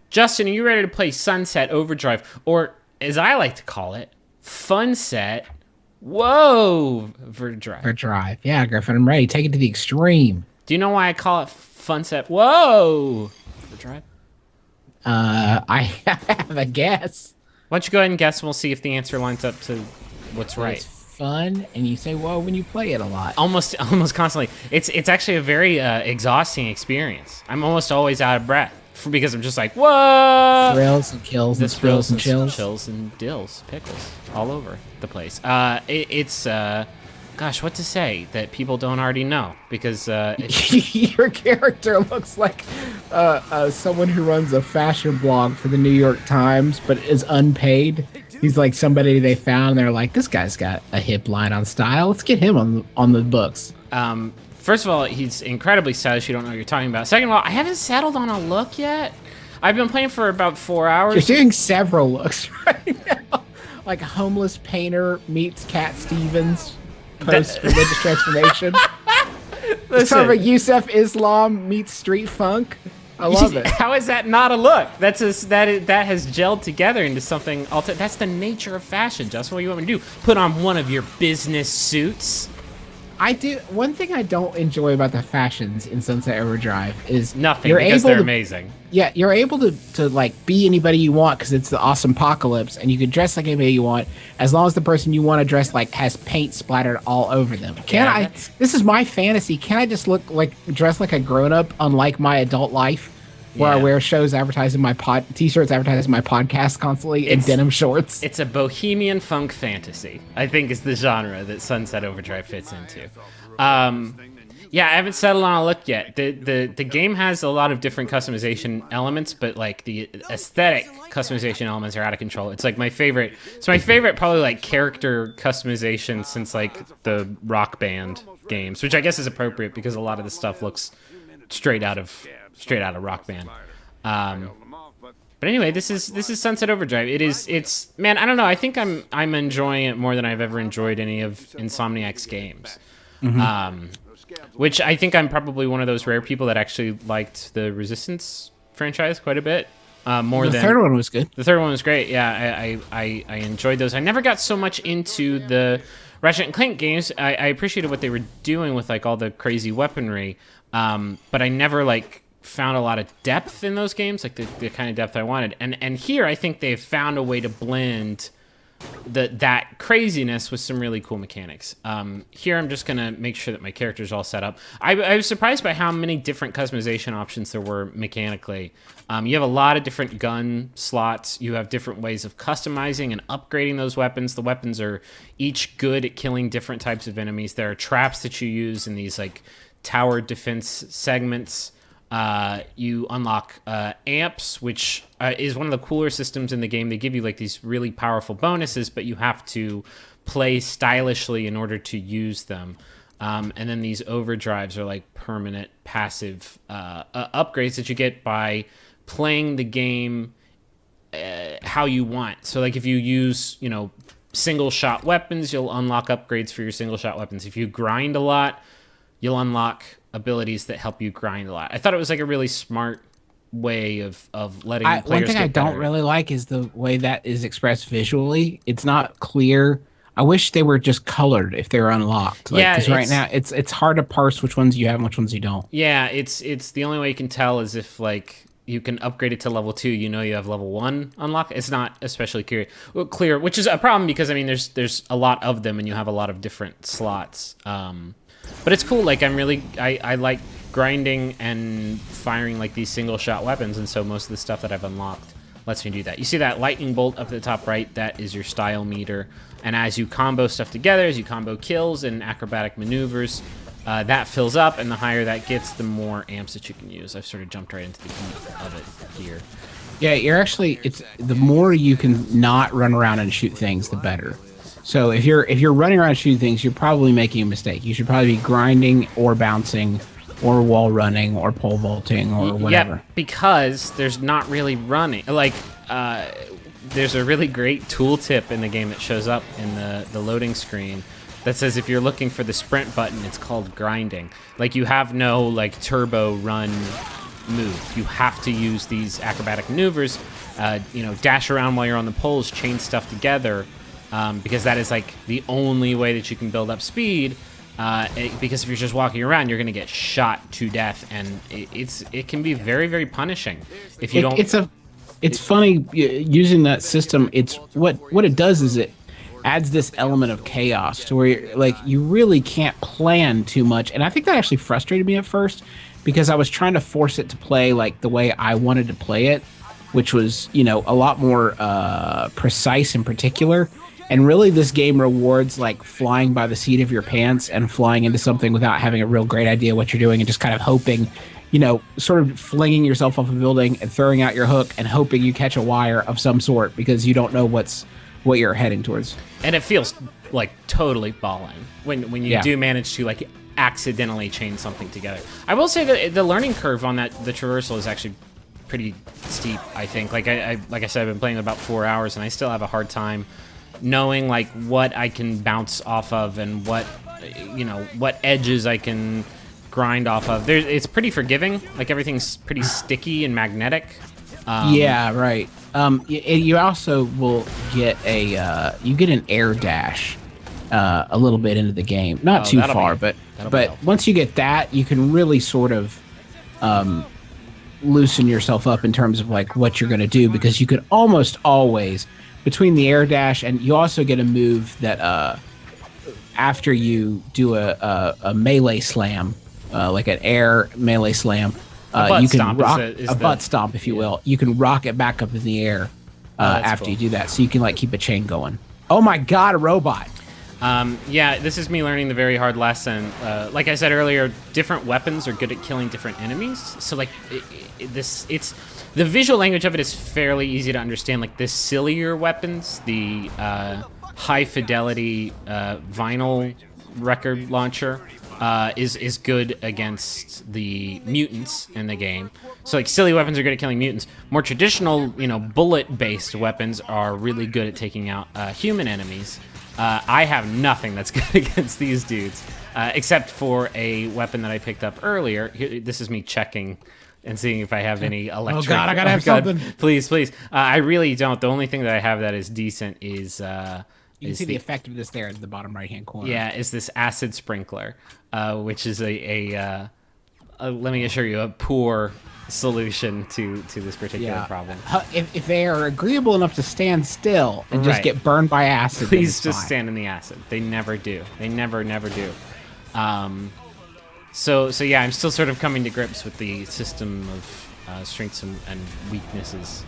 Justin, are you ready to play Sunset Overdrive, or as I like to call it, Funset? Whoa, Overdrive. Overdrive. Yeah, Griffin, I'm ready. Take it to the extreme. Do you know why I call it Funset? Whoa, Overdrive. I have a guess. Why don't you go ahead and guess, and we'll see if the answer lines up to what's right. It's fun, and you say "whoa" when you play it a lot. Almost constantly. It's actually a very exhausting experience. I'm almost always out of breath because I'm just like, whoa! Thrills and kills and sprills and chills. Chills and dills, pickles, all over the place. It's gosh, what to say that people don't already know? Because your character looks like someone who runs a fashion blog for the New York Times, but is unpaid. He's like somebody they found. And they're like, this guy's got a hip line on style. Let's get him on the books. First of all, he's incredibly stylish. You don't know what you're talking about. Second of all, I haven't settled on a look yet. I've been playing for about 4 hours. You're doing several looks right now. Like homeless painter meets Cat Stevens post-religious transformation. It's sort of a Yusuf Islam meets street funk. I love it. How is that not a look? That has gelled together into something. That's the nature of fashion, Justin. What do you want me to do? Put on one of your business suits? I do. One thing I don't enjoy about the fashions in Sunset Overdrive is nothing, because they're amazing. Yeah, you're able to like be anybody you want because it's the awesome apocalypse, and you can dress like anybody you want as long as the person you want to dress like has paint splattered all over them. This is my fantasy. Can I just dress like a grown up, unlike my adult life, where I wear t-shirts advertising my podcast constantly in denim shorts? It's a bohemian funk fantasy, I think, is the genre that Sunset Overdrive fits into. Yeah, I haven't settled on a look yet. The game has a lot of different customization elements, but like the aesthetic customization elements are out of control. It's like my favorite. It's my favorite probably like character customization since like the Rock Band games, which I guess is appropriate because a lot of the stuff looks straight out of Rock Band. But anyway, this is Sunset Overdrive. It's man, I don't know. I think I'm enjoying it more than I've ever enjoyed any of Insomniac's games. Mm-hmm. Which I think I'm probably one of those rare people that actually liked the Resistance franchise quite a bit. The third one was good. The third one was great. Yeah, I enjoyed those. I never got so much into the Ratchet and Clank games. I appreciated what they were doing with like all the crazy weaponry, but I never like found a lot of depth in those games, like the kind of depth I wanted. And here I think they've found a way to blend that craziness with some really cool mechanics. Here I'm just gonna make sure that my character's all set up. I was surprised by how many different customization options there were mechanically. You have a lot of different gun slots. You have different ways of customizing and upgrading those weapons. The weapons are each good at killing different types of enemies. There are traps that you use in these like tower defense segments. You unlock amps, which is one of the cooler systems in the game. They give you like these really powerful bonuses, but you have to play stylishly in order to use them. And then these overdrives are like permanent passive upgrades that you get by playing the game how you want. So like if you use, single shot weapons, you'll unlock upgrades for your single shot weapons. If you grind a lot, you'll unlock abilities that help you grind a lot. I thought it was like a really smart way of letting players one thing I don't really like is the way that is expressed visually. It's not clear. I wish they were just colored if they were unlocked. Because right now it's hard to parse which ones you have and which ones you don't. Yeah, it's the only way you can tell is if like you can upgrade it to level 2, you have level 1 unlocked. It's not especially clear, which is a problem because I mean there's a lot of them and you have a lot of different slots. But it's cool. Like I like grinding and firing like these single shot weapons, and so most of the stuff that I've unlocked lets me do that. You see that lightning bolt up at the top right? That is your style meter. And as you combo stuff together, as you combo kills and acrobatic maneuvers, that fills up, and the higher that gets, the more amps that you can use. I've sort of jumped right into the heat of it here. Yeah, it's the more you can not run around and shoot things, the better. So if you're running around shooting things, you're probably making a mistake. You should probably be grinding or bouncing or wall running or pole vaulting or whatever. Yeah, because there's not really running. Like, there's a really great tooltip in the game that shows up in the loading screen that says if you're looking for the sprint button, it's called grinding. Like, you have no, like, turbo run move. You have to use these acrobatic maneuvers, dash around while you're on the poles, chain stuff together, because that is like the only way that you can build up speed. Because if you're just walking around, you're going to get shot to death, and it can be very, very punishing if you don't. It's funny using that system. It's what it does is it adds this element of chaos to where you really can't plan too much, and I think that actually frustrated me at first because I was trying to force it to play like the way I wanted to play it, which was a lot more precise and particular. And really, this game rewards like flying by the seat of your pants and flying into something without having a real great idea what you're doing and just kind of hoping, sort of flinging yourself off a building and throwing out your hook and hoping you catch a wire of some sort because you don't know what you're heading towards. And it feels like totally balling when you do manage to like accidentally chain something together. I will say that the learning curve on the traversal is actually pretty steep. I think like I said, I've been playing about 4 hours and I still have a hard time knowing like what I can bounce off of and what edges I can grind off of. It's pretty forgiving. Like everything's pretty sticky and magnetic. Yeah, right. You also will get an air dash a little bit into the game. Not too far, but once you get that, you can really sort of loosen yourself up in terms of like what you're going to do, because you could almost always, between the air dash, and you also get a move that after you do a melee slam, like an air melee slam, you can rock a butt stomp, if you will. You can rock it back up in the air after you do that, so you can like keep a chain going. Oh my god, a robot! This is me learning the very hard lesson. Like I said earlier, different weapons are good at killing different enemies. So like the visual language of it is fairly easy to understand. Like the sillier weapons, the high fidelity vinyl record launcher is good against the mutants in the game. So like silly weapons are good at killing mutants. More traditional, bullet-based weapons are really good at taking out human enemies. I have nothing that's good against these dudes, except for a weapon that I picked up earlier. This is me checking and seeing if I have any electric. Oh god, I gotta have something. Please. I really don't. The only thing that I have that is decent is... you can see the effect of this there at the bottom right-hand corner. Yeah, is this acid sprinkler, which is let me assure you, a poor solution to this particular problem. If they are agreeable enough to stand still and just get burned by acid, please just stand in the acid. They never do. They never do. So yeah, I'm still sort of coming to grips with the system of strengths and weaknesses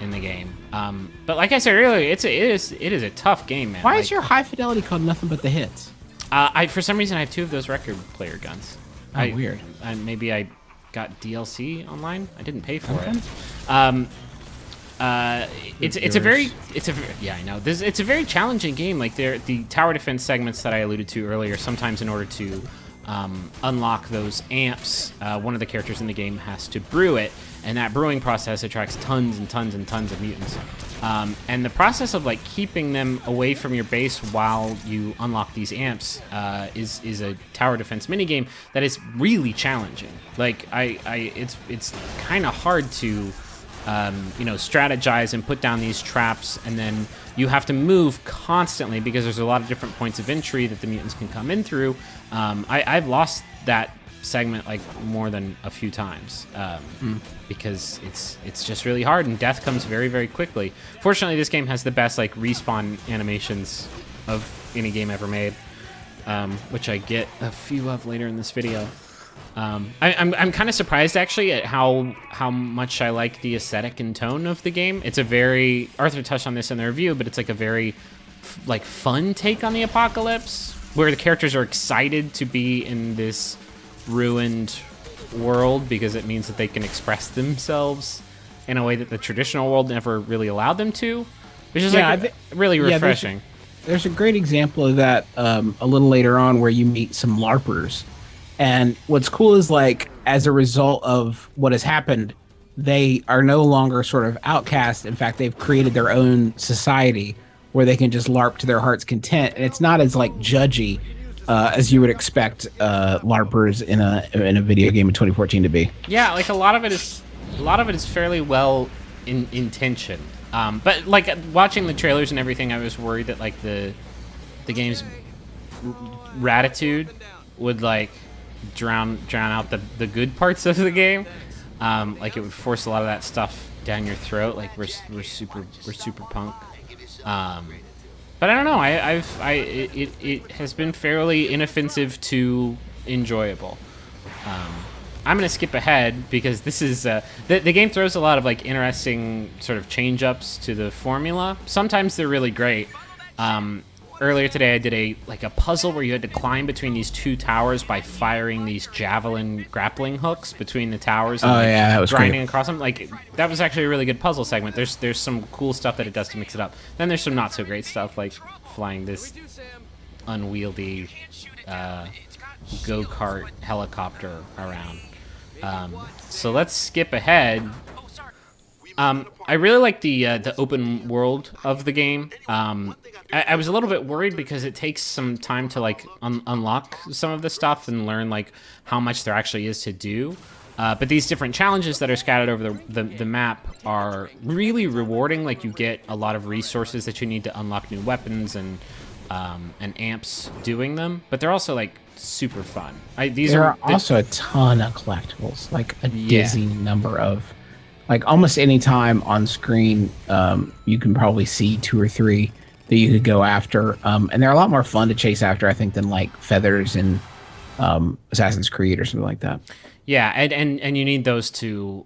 in the game. But like I said earlier, it is a tough game, man. Why is your high fidelity called Nothing But the Hits? For some reason I have 2 of those record player guns. Weird. Maybe I got DLC online. I didn't pay for it. It's a very challenging game. Like the tower defense segments that I alluded to earlier. Sometimes in order to unlock those amps, one of the characters in the game has to brew it, and that brewing process attracts tons and tons and tons of mutants. And the process of like keeping them away from your base while you unlock these amps is a tower defense minigame that is really challenging. Like it's kind of hard to strategize and put down these traps, and then you have to move constantly because there's a lot of different points of entry that the mutants can come in through. I've lost that segment like more than a few times because it's just really hard, and death comes very, very quickly. Fortunately, this game has the best like respawn animations of any game ever made, which I get a few of later in this video. I'm kind of surprised actually at how much I like the aesthetic and tone of the game. It's a very, Arthur touched on this in the review, but it's like a very like fun take on the apocalypse, where the characters are excited to be in this ruined world because it means that they can express themselves in a way that the traditional world never really allowed them to, which is really refreshing. There's a great example of that a little later on where you meet some LARPers. And what's cool is, like, as a result of what has happened, they are no longer sort of outcast. In fact, they've created their own society where they can just LARP to their heart's content. And it's not as, like, judgy as you would expect LARPers in a video game in 2014 to be. Yeah, like a lot of it is fairly well intentioned. But like watching the trailers and everything, I was worried that like the game's ratitude would like drown out the good parts of the game. Like it would force a lot of that stuff down your throat. Like we're super punk. But I don't know. It has been fairly inoffensive to enjoyable. I'm gonna skip ahead because this is the game throws a lot of like interesting sort of change ups to the formula. Sometimes they're really great. Earlier today, I did a puzzle where you had to climb between these two towers by firing these javelin grappling hooks between the towers. And, that was grinding great. across them. Like that was actually a really good puzzle segment. There's some cool stuff that it does to mix it up. Then there's some not so great stuff like flying this unwieldy go-kart helicopter around. So let's skip ahead. I really like the open world of the game. I was a little bit worried because it takes some time to like unlock some of the stuff and learn like how much there actually is to do. But these different challenges that are scattered over the map are really rewarding. Like you get a lot of resources that you need to unlock new weapons and amps doing them. But they're also like super fun. There are also a ton of collectibles, like a dizzying number of. Like almost any time on screen, you can probably see 2 or 3 that you could go after, and they're a lot more fun to chase after, I think, than like feathers in Assassin's Creed or something like that. Yeah, and you need those to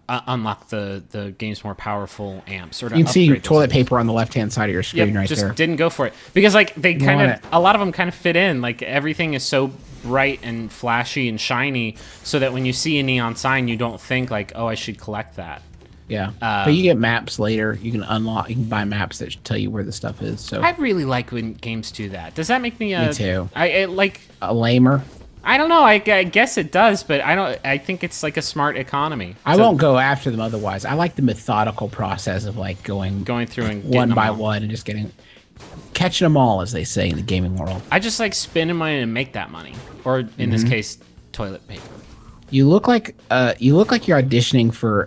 unlock the game's more powerful amps. Or to you can see toilet systems. paper on the left-hand side of your screen right just there. Didn't go for it because like they a lot of them kind of fit in. Like everything is so bright and flashy and shiny, so that when you see a neon sign, you don't think like, oh, I should collect that. Yeah, but you get maps later. You can buy maps that tell you where the stuff is. So I really like when games do that. Does that make me Me too. I like a lamer? I don't know. I guess it does, but I don't. I think it's like a smart economy. I won't go after them otherwise. I like the methodical process of like going through and one by one and just catching them all, as they say in the gaming world. I just like spending money to make that money, or in this case, toilet paper. You look like you're auditioning for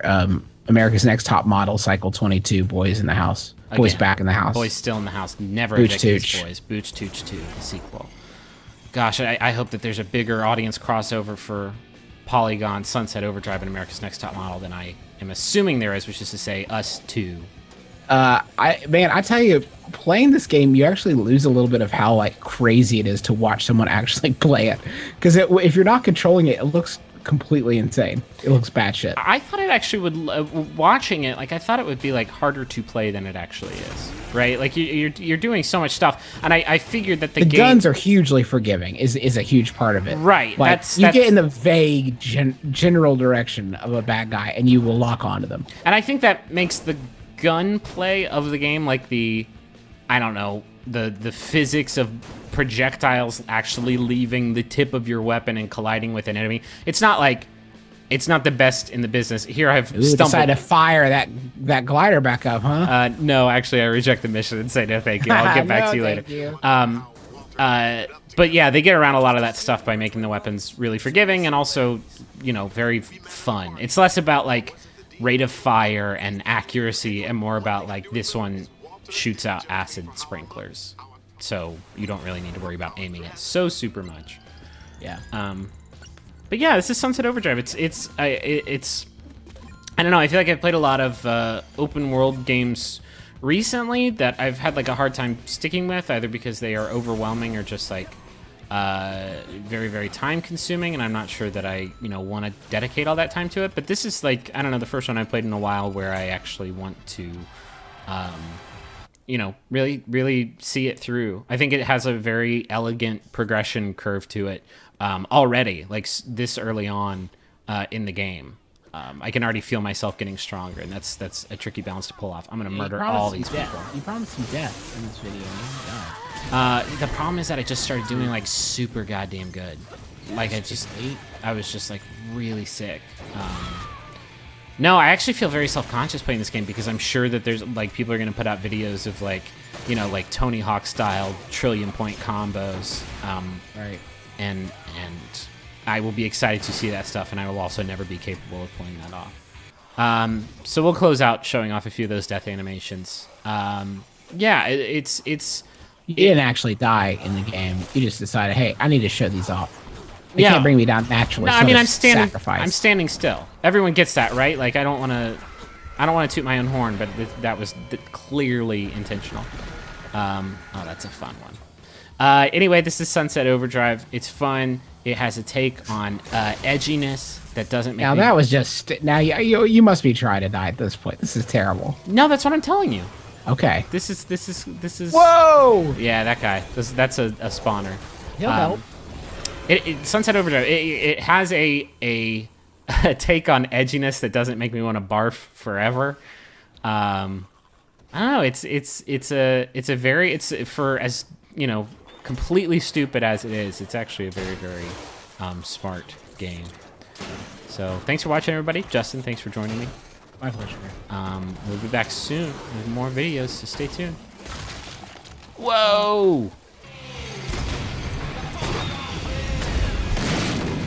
America's Next Top Model Cycle 22. Boys in the house. Again, boys back in the house. Boys still in the house. Never Booch evict these Tooch. boys. Booch Tooch 2, the sequel. Gosh, I hope that there's a bigger audience crossover for Polygon, Sunset Overdrive, and America's Next Top Model than I am assuming there is, which is to say, us too. I tell you, playing this game, you actually lose a little bit of how like crazy it is to watch someone actually play it. Because if you're not controlling it, it looks completely insane. It looks batshit. I thought it actually would, watching it, like I thought it would be like harder to play than it actually is, right? Like you're doing so much stuff, and I figured that the game, guns are hugely forgiving is a huge part of it, right? Like you get in the vague general direction of a bad guy, and you will lock onto them. And I think that makes the gunplay of the game like the physics of projectiles actually leaving the tip of your weapon and colliding with an enemy. It's not the best in the business. Here I've stumbled. Decided to fire that glider back up, huh? No, actually I reject the mission and say no thank you. I'll get back to you later. But yeah, they get around a lot of that stuff by making the weapons really forgiving and also, very fun. It's less about like rate of fire and accuracy and more about like this one shoots out acid sprinklers. So you don't really need to worry about aiming it so super much. Yeah. But yeah, this is Sunset Overdrive. It's I don't know. I feel like I've played a lot of open world games recently that I've had like a hard time sticking with, either because they are overwhelming or just like very, very time consuming, and I'm not sure that I want to dedicate all that time to it. But this is like, I don't know, the first one I've played in a while where I actually want to really, really see it through. I think it has a very elegant progression curve to it already, like this early on in the game. I can already feel myself getting stronger, and that's a tricky balance to pull off. I'm going to murder all these people. You promised some death in this video. The problem is that I just started doing like super goddamn good. Like I was just like really sick. No, I actually feel very self-conscious playing this game because I'm sure that there's like people are gonna put out videos of like, you know, like Tony Hawk style trillion point combos. Right. And I will be excited to see that stuff, and I will also never be capable of pulling that off. So we'll close out showing off a few of those death animations. Yeah, it's You didn't actually die in the game. You just decided, hey, I need to show these off. They Yeah. can't bring me down naturally. No, so I mean to I'm standing. sacrifice. I'm standing still. Everyone gets that, right? Like I don't want to toot my own horn, but that was clearly intentional. Oh, that's a fun one. Anyway, this is Sunset Overdrive. It's fun. It has a take on edginess that doesn't make. Now me... that was just. Now you must be trying to die at this point. This is terrible. No, that's what I'm telling you. Okay. This is. Whoa! Yeah, that guy. That's a spawner. He'll help. Sunset Overdrive. It has a take on edginess that doesn't make me want to barf forever. I don't know. It's for as you know, completely stupid as it is. It's actually a very very smart game. So thanks for watching, everybody. Justin, thanks for joining me. My pleasure. We'll be back soon with more videos. So stay tuned. Whoa!